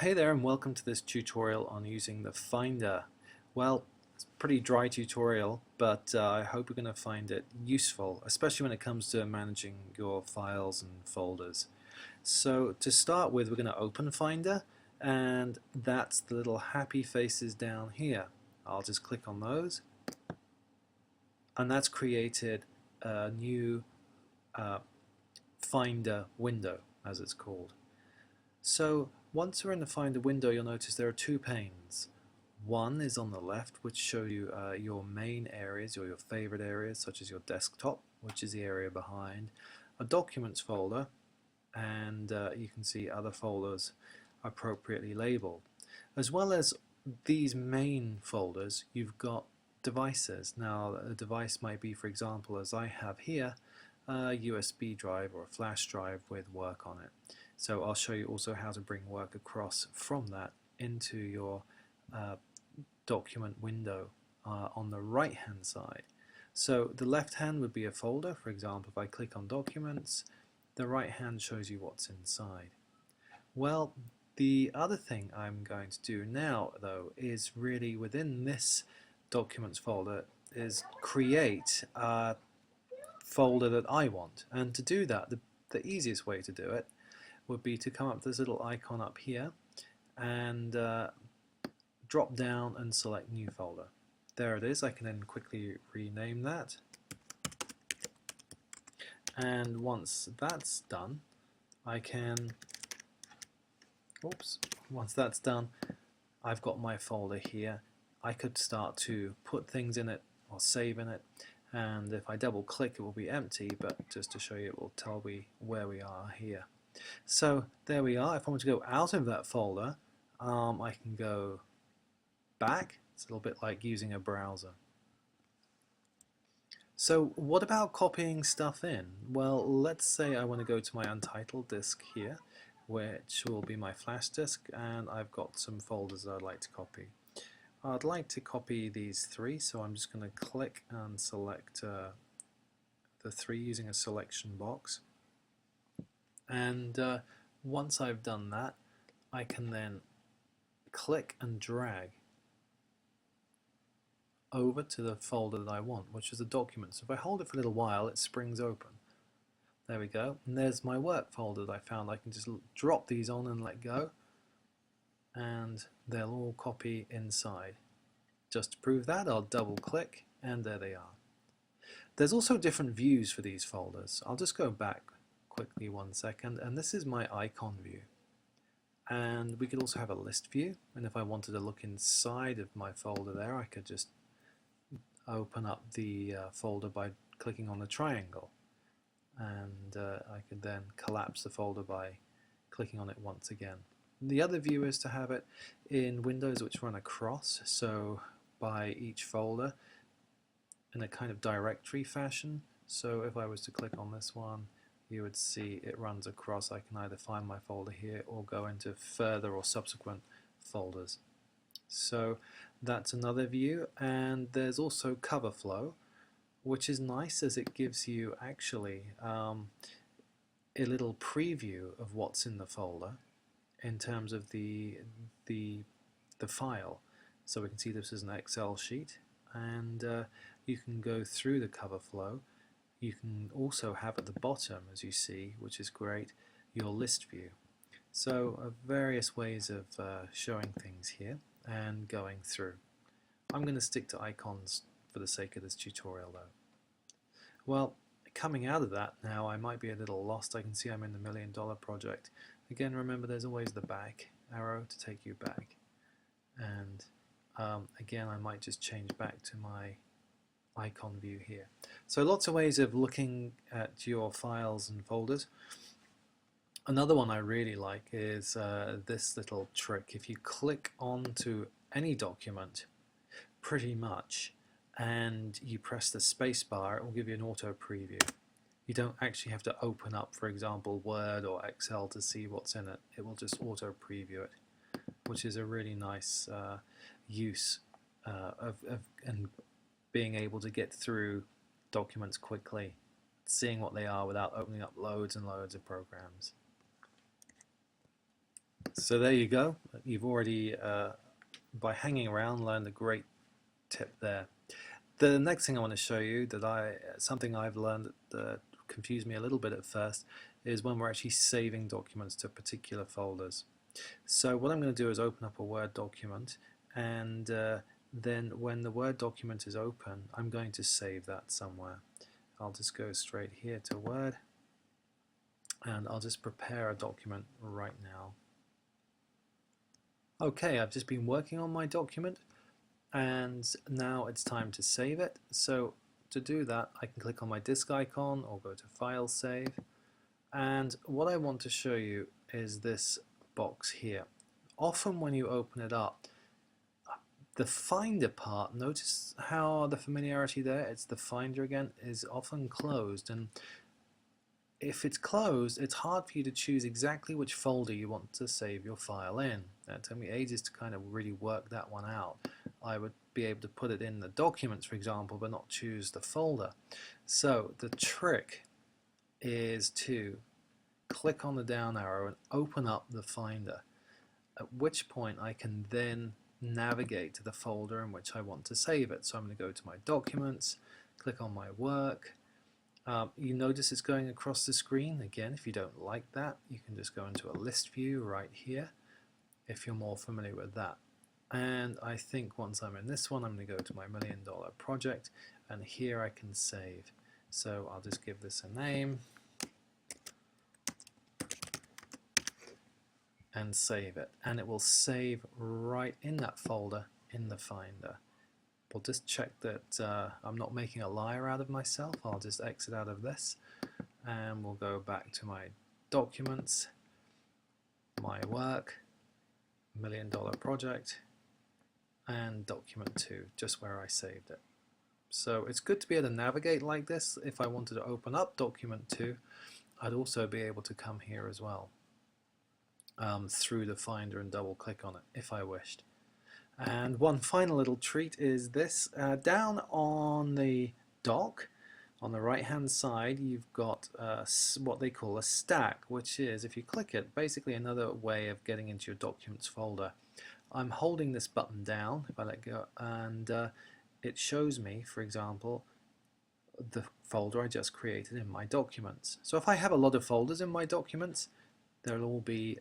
Hey there and welcome to this tutorial on using the Finder. Well, it's a pretty dry tutorial, but I hope you're going to find it useful, especially when it comes to managing your files and folders. So to start with, we're going to open Finder, and that's the little happy faces down here. I'll just click on those, and that's created a new uh, Finder window, as it's called. So once we're in the Finder window, you'll notice there are two panes. One is on the left, which shows you your main areas or your favorite areas, such as your desktop, which is the area behind, a documents folder, and you can see other folders appropriately labeled. As well as these main folders, you've got devices. Now, a device might be, for example, as I have here, a USB drive or a flash drive with work on it. So I'll show you also how to bring work across from that into your document window on the right hand side. So the left hand would be a folder. For example, if I click on documents, the right hand shows you what's inside. Well, the other thing I'm going to do now though is really within this documents folder is create a folder that I want, and to do that the easiest way to do it would be to come up to this little icon up here and drop down and select new folder. There it is. I can then quickly rename that, and once that's done I can once that's done, I've got my folder here. I could start to put things in it or save in it, and if I double click it will be empty, but just to show you it will tell me where we are here. So there we are. If I want to go out of that folder, I can go back. It's a little bit like using a browser. So what about copying stuff in? Well, let's say I want to go to my untitled disk here, which will be my flash disk, and I've got some folders that I'd like to copy. I'd like to copy these three, so I'm just going to click and select the three using a selection box. And once I've done that, I can then click and drag over to the folder that I want, which is the documents. If I hold it for a little while, it springs open. There we go. And there's my work folder that I found. I can just drop these on and let go, and they'll all copy inside. Just to prove that, I'll double click, and there they are. There's also different views for these folders. I'll just go back quickly 1 second, and this is my icon view. And we could also have a list view, and if I wanted to look inside of my folder there, I could just open up the folder by clicking on the triangle, and I could then collapse the folder by clicking on it once again. The other view is to have it in windows which run across, so by each folder in a kind of directory fashion. So if I was to click on this one, you would see it runs across. I can either find my folder here or go into further or subsequent folders. So that's another view, and there's also cover flow, which is nice as it gives you actually a little preview of what's in the folder in terms of the file. So we can see this is an Excel sheet, and you can go through the cover flow. You can also have at the bottom, as you see, which is great, your list view. So various ways of showing things here and going through. I'm going to stick to icons for the sake of this tutorial though. Well, coming out of that now, I might be a little lost. I can see I'm in the $1 million project. Again, remember there's always the back arrow to take you back. And again, I might just change back to my icon view here. So lots of ways of looking at your files and folders. Another one I really like is this little trick. If you click onto any document, pretty much, and you press the space bar, it will give you an auto preview. You don't actually have to open up, for example, Word or Excel to see what's in it. It will just auto preview it, which is a really nice use of being able to get through documents quickly, seeing what they are without opening up loads and loads of programs. So there you go. You've already, by hanging around, learned a great tip there. The next thing I want to show you something I've learned that confused me a little bit at first is when we're actually saving documents to particular folders. So what I'm going to do is open up a Word document, and then when the Word document is open, I'm going to save that somewhere. I'll just go straight here to Word, and I'll just prepare a document right now. Okay, I've just been working on my document, and now it's time to save it. So to do that, I can click on my disk icon or go to File, Save, and what I want to show you is this box here. Often when you open it up, the Finder part, notice how the familiarity there, it's the Finder again, is often closed, and if it's closed, it's hard for you to choose exactly which folder you want to save your file in. It took me ages to kind of really work that one out. I would be able to put it in the documents, for example, but not choose the folder. So the trick is to click on the down arrow and open up the Finder, at which point I can then navigate to the folder in which I want to save it. So I'm going to go to my documents, click on my work. You notice it's going across the screen. Again, if you don't like that, you can just go into a list view right here if you're more familiar with that. And I think once I'm in this one, I'm going to go to my $1 million project, and here I can save. So I'll just give this a name and save it, and it will save right in that folder in the Finder. We'll just check that I'm not making a liar out of myself. I'll just exit out of this, and we'll go back to my documents, my work, $1 million project, and document 2, just where I saved it. So it's good to be able to navigate like this. If I wanted to open up document 2, I'd also be able to come here as well through the Finder and double click on it if I wished. And one final little treat is this. Down on the dock, on the right hand side, you've got what they call a stack, which is, if you click it, basically another way of getting into your documents folder. I'm holding this button down, if I let go, and it shows me, for example, the folder I just created in my documents. So if I have a lot of folders in my documents, they'll all be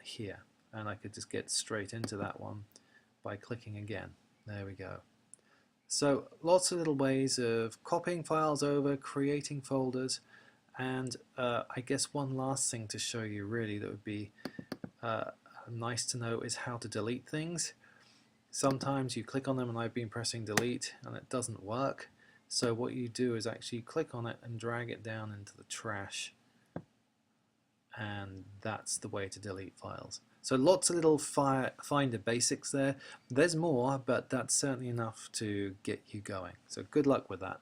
here, and I could just get straight into that one by clicking again. There we go. So lots of little ways of copying files over, creating folders, and I guess one last thing to show you really that would be nice to know is how to delete things. Sometimes you click on them, and I've been pressing delete and it doesn't work. So what you do is actually click on it and drag it down into the trash, and that's the way to delete files. So lots of little Finder basics there. There's more, but that's certainly enough to get you going. So good luck with that.